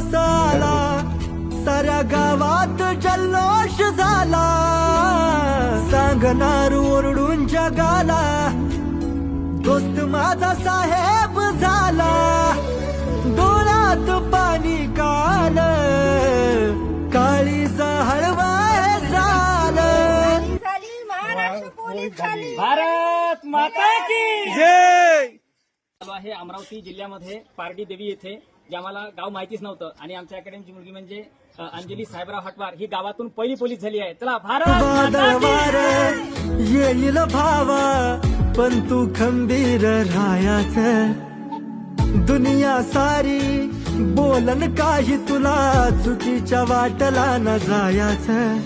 दिवस आला, साऱ्या गावात जल्लोष झाला, सांगणार ओरडून जगाला, दोस्त माझा साहेब झाला, डोळ्यात पाणी काल, काळीचा हळवा झालं. झाली महाराष्ट्र पोलीस झाली. भारत माता की जय. चालू आहे अमरावती जिल्ह्यामध्ये पारडी देवी येथे, जे आम्हाला गाव माहितीच नव्हतं आणि आमच्या अकॅडमीची मुलगी म्हणजे अंजली साहेबराव हटवार ही गावातून पहिली पोलीस झाली आहे. चला भारत माता वादळ की. येईल भावा, पण तू खंबीर राहायच, दुनिया सारी बोलन काही तुला, चुकीच्या वाटला न जायचं.